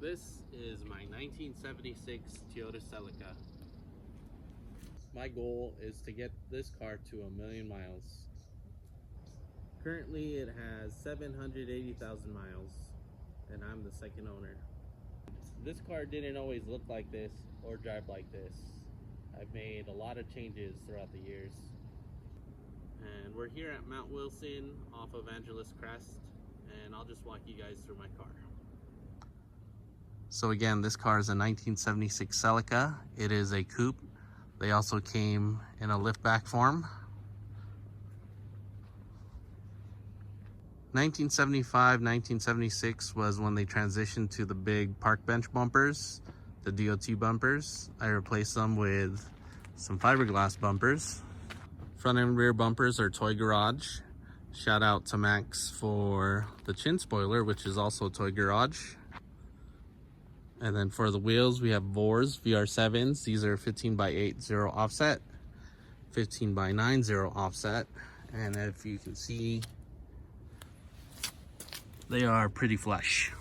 This is my 1976 Toyota Celica. My goal is to get this car to 1,000,000 miles. Currently it has 780,000 miles and I'm the second owner. This car didn't always look like this or drive like this. I've made a lot of changes throughout the years. And we're here at Mount Wilson off of Angeles Crest, and I'll just walk you guys through my car. So again, this car is a 1976 Celica. It is a coupe. They also came in a liftback form. 1975, 1976 was when they transitioned to the big park bench bumpers, the DOT bumpers. I replaced them with some fiberglass bumpers. Front and rear bumpers are Toy Garage. Shout out to Max for the chin spoiler, which is also Toy Garage. And then for the wheels, we have Vors VR7s. These are 15x8 0 offset, 15x9 0 offset. And if you can see, they are pretty flush.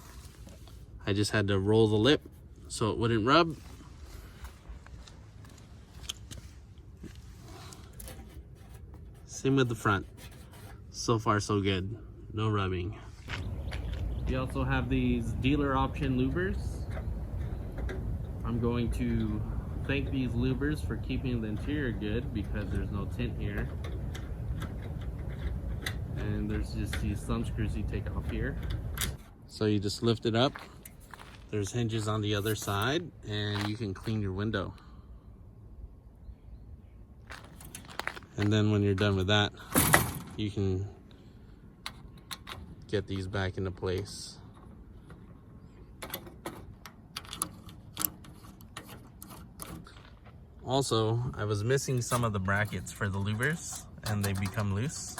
I just had to roll the lip so it wouldn't rub. Same with the front. So far so good. No rubbing. We also have these dealer option louvers. I'm going to thank these louvers for keeping the interior good because there's no tint here. And there's just these thumb screws you take off here. So you just lift it up. There's hinges on the other side and you can clean your window. And then when you're done with that, you can get these back into place. Also, I was missing some of the brackets for the louvers and they become loose.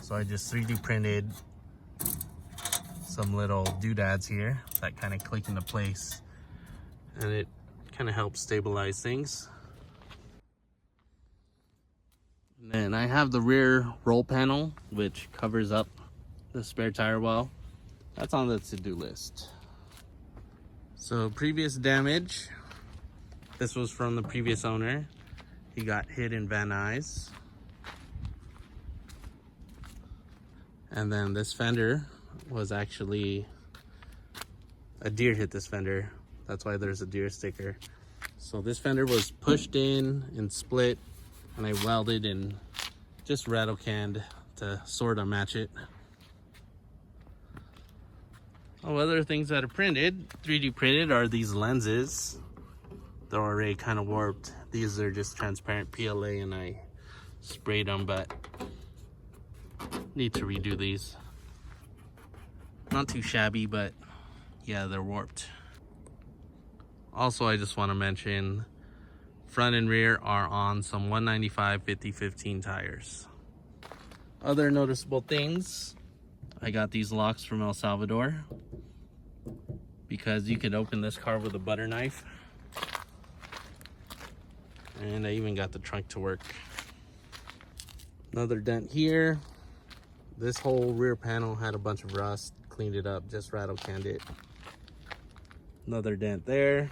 So I just 3D printed some little doodads here that kind of click into place, and it kind of helps stabilize things. And then I have the rear roll panel, which covers up the spare tire well. That's on the to-do list. So previous damage, this was from the previous owner. He got hit in Van Nuys. And then this fender was actually, a deer hit this fender. That's why there's a deer sticker. So this fender was pushed in and split, and I welded and just rattle canned to sort of match it. Oh, other things that are printed, 3D printed, are these lenses. They're already kind of warped. These are just transparent PLA and I sprayed them, but need to redo these. Not too shabby, but yeah, they're warped. Also, I just want to mention, front and rear are on some 195 50/15 tires. Other noticeable things, I got these locks from El Salvador because you could open this car with a butter knife. And I even got the trunk to work. Another dent here. This whole rear panel had a bunch of rust. Cleaned it up, just rattle canned it. Another dent there.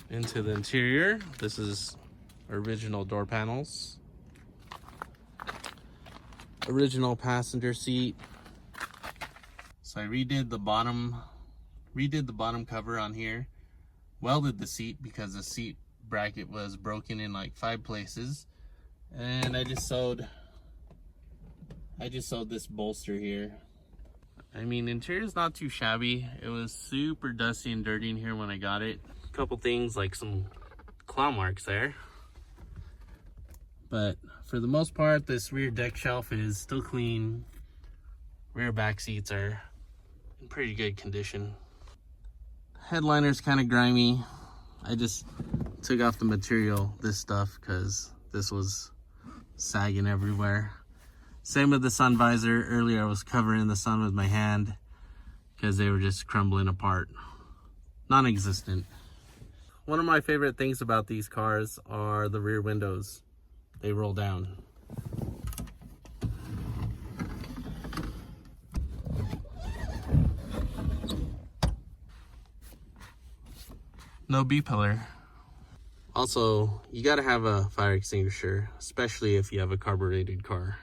Into the interior. This is original door panels. Original passenger seat. So I redid the bottom cover on here. Welded the seat because the seat bracket was broken in like 5 places. And I just sewed this bolster here. I mean, interior's not too shabby. It was super dusty and dirty in here when I got it. A couple things like some claw marks there. But for the most part, this rear deck shelf is still clean. Rear back seats are in pretty good condition. Headliner's kind of grimy. I just took off the material, this stuff, because this was sagging everywhere. Same with the sun visor. Earlier I was covering the sun with my hand because they were just crumbling apart. Non-existent. One of my favorite things about these cars are the rear windows. They roll down. no B-pillar. Also, you gotta have a fire extinguisher, especially if you have a carbureted car.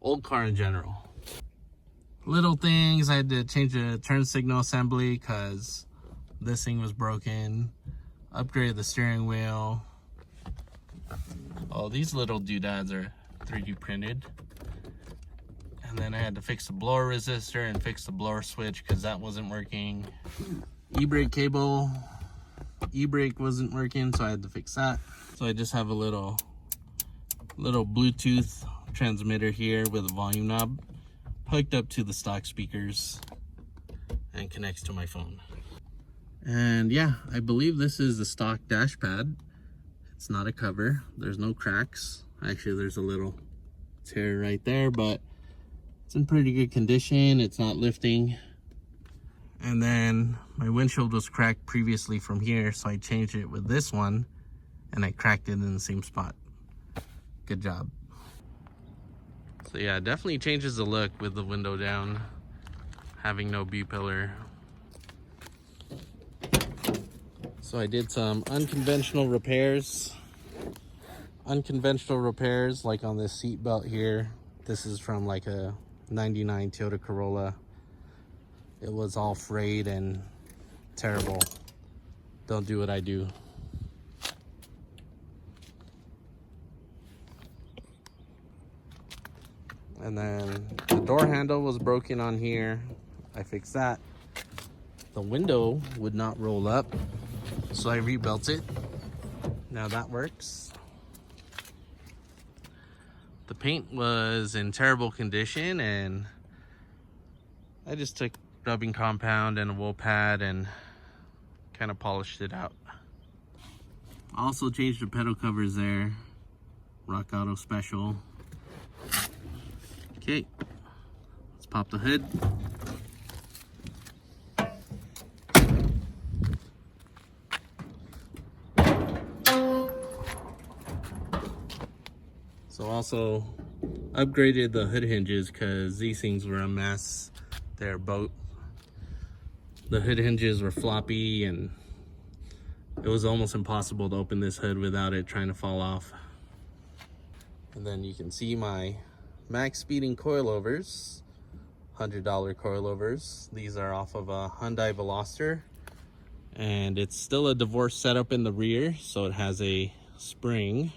Old car in general. Little things, I had to change the turn signal assembly because this thing was broken. Upgraded the steering wheel. Oh, these little doodads are 3D printed. And then I had to fix the blower resistor and fix the blower switch because that wasn't working. E-brake cable, e-brake wasn't working, so I had to fix that. So I just have a little Bluetooth transmitter here with a volume knob hooked up to the stock speakers and connects to my phone. And yeah, I believe this is the stock dash pad. It's not a cover. There's no cracks. Actually, there's a little tear right there, but it's in pretty good condition. It's not lifting. And then my windshield was cracked previously from here, so I changed it with this one and I cracked it in the same spot. Good job. So yeah, it definitely changes the look with the window down, having no B-pillar. So I did some unconventional repairs. Unconventional repairs, like on this seat belt here. This is from like a 99 Toyota Corolla. It was all frayed and terrible. Don't do what I do. And then the door handle was broken on here. I fixed that. The window would not roll up, so I rebuilt it. Now that works. The paint was in terrible condition, and I just took rubbing compound and a wool pad and kind of polished it out. I also changed the pedal covers there. Rock Auto Special. Okay, let's pop the hood. So also upgraded the hood hinges because these things were a mess. They're both, the hood hinges were floppy and it was almost impossible to open this hood without it trying to fall off. And then you can see my max speeding coilovers, $100 coilovers. These are off of a Hyundai Veloster, and it's still a divorce setup in the rear, so it has a spring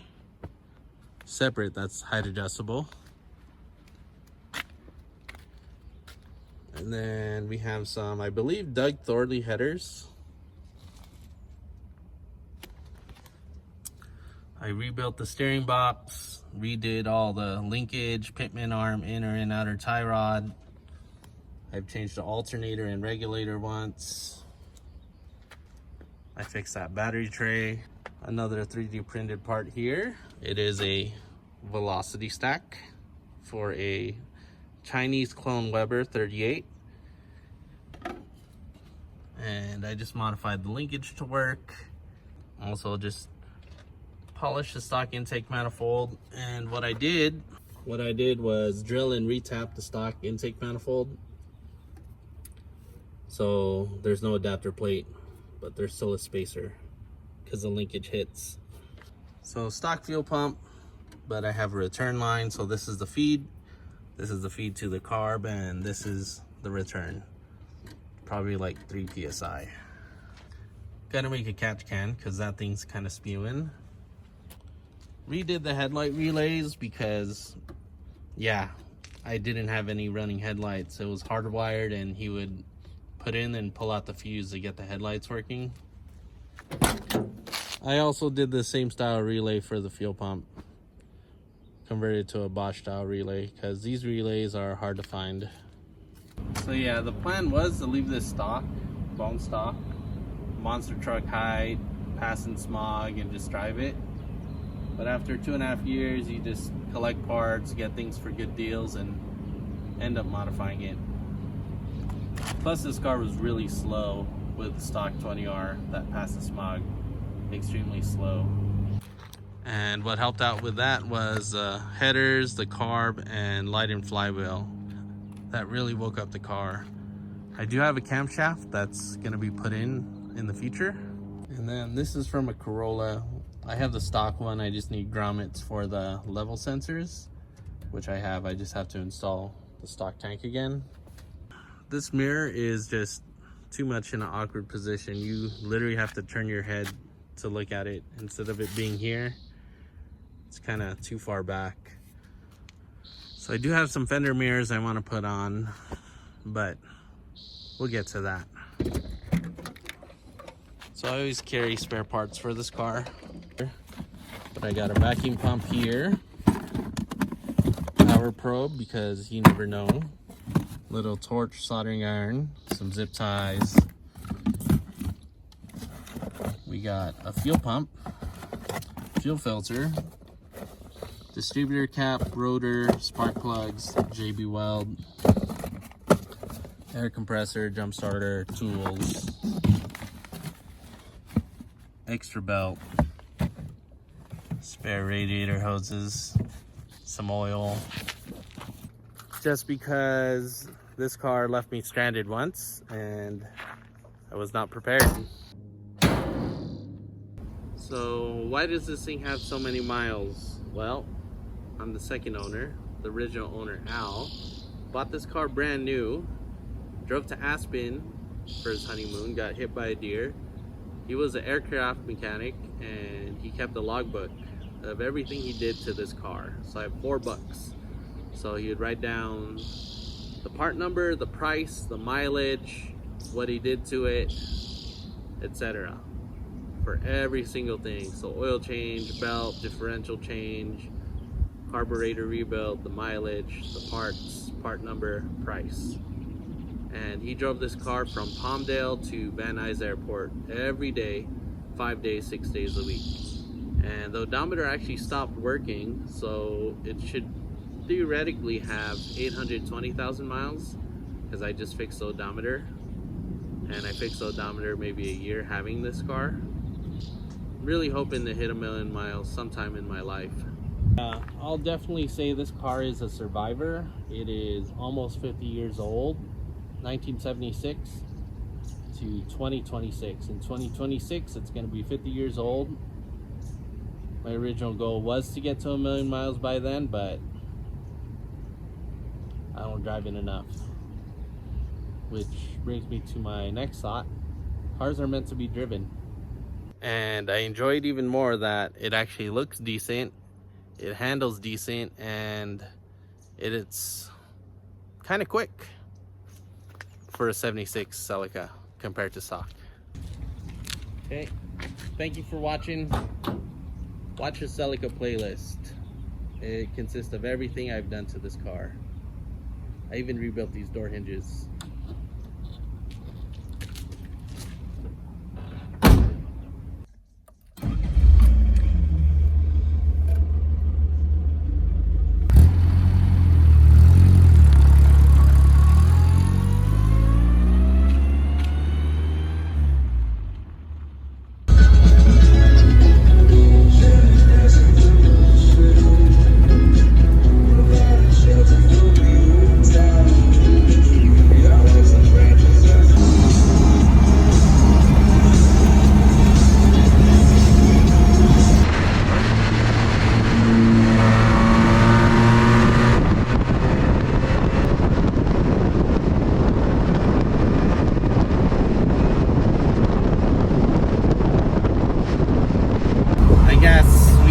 separate that's height adjustable. And then we have some, I believe, Doug Thorley headers. I rebuilt the steering box, redid all the linkage, pitman arm, inner and outer tie rod. I've changed the alternator and regulator once. I fixed that battery tray. Another 3D printed part here. It is a velocity stack for a Chinese clone Weber 38. And I just modified the linkage to work. Also just polish the stock intake manifold, and what I did was drill and retap the stock intake manifold, so there's no adapter plate, but there's still a spacer because the linkage hits. So stock fuel pump, but I have a return line. So this is the feed to the carb, and this is the return, probably like 3 psi. Gotta make a catch can because that thing's kind of spewing. Redid the headlight relays because, yeah, I didn't have any running headlights. It was hardwired, and he would put in and pull out the fuse to get the headlights working. I also did the same style relay for the fuel pump. Converted to a Bosch style relay because these relays are hard to find. So yeah, the plan was to leave this stock, bone stock, monster truck height, passing smog, and just drive it. But after 2.5 years, you just collect parts, get things for good deals, and end up modifying it. Plus, this car was really slow with the stock 20R that passed the smog, extremely slow. And what helped out with that was headers, the carb, and light and flywheel. That really woke up the car. I do have a camshaft that's gonna be put in the future. And then this is from a Corolla. I have the stock one. I just need grommets for the level sensors, which I have. I just have to install the stock tank again. This mirror is just too much in an awkward position. You literally have to turn your head to look at it instead of it being here. It's kind of too far back. So I do have some fender mirrors I want to put on, but we'll get to that. So I always carry spare parts for this car. But I got a vacuum pump here, power probe because you never know, little torch soldering iron, some zip ties. We got a fuel pump, fuel filter, distributor cap, rotor, spark plugs, JB weld, air compressor, jump starter, tools, extra belt, spare radiator hoses, some oil. Just because this car left me stranded once and I was not prepared. So why does this thing have so many miles? Well, I'm the second owner. The original owner, Al, bought this car brand new, drove to Aspen for his honeymoon, got hit by a deer. He was an aircraft mechanic and he kept a logbook of everything he did to this car. So I have 4 books. So he would write down the part number, the price, the mileage, what he did to it, etc. for every single thing. So oil change, belt, differential change, carburetor rebuild, the mileage, the parts, part number, price. And he drove this car from Palmdale to Van Nuys Airport every day, 5 days, 6 days a week. And the odometer actually stopped working, so it should theoretically have 820,000 miles because I just fixed the odometer. And I fixed the odometer maybe a year having this car. I'm really hoping to hit 1 million miles sometime in my life. I'll definitely say this car is a survivor. It is almost 50 years old, 1976 to 2026. In 2026, it's going to be 50 years old. My original goal was to get to 1 million miles by then, but I don't drive it enough. Which brings me to my next thought. Cars are meant to be driven. And I enjoyed even more that it actually looks decent, it handles decent, and it's kind of quick for a 76 Celica compared to stock. Okay, thank you for watching. Watch the Celica playlist. It consists of everything I've done to this car. I even rebuilt these door hinges.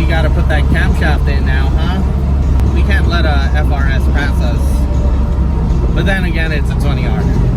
Gotta put that camshaft in now, huh? We can't let a FRS pass us. But then again, it's a 20R.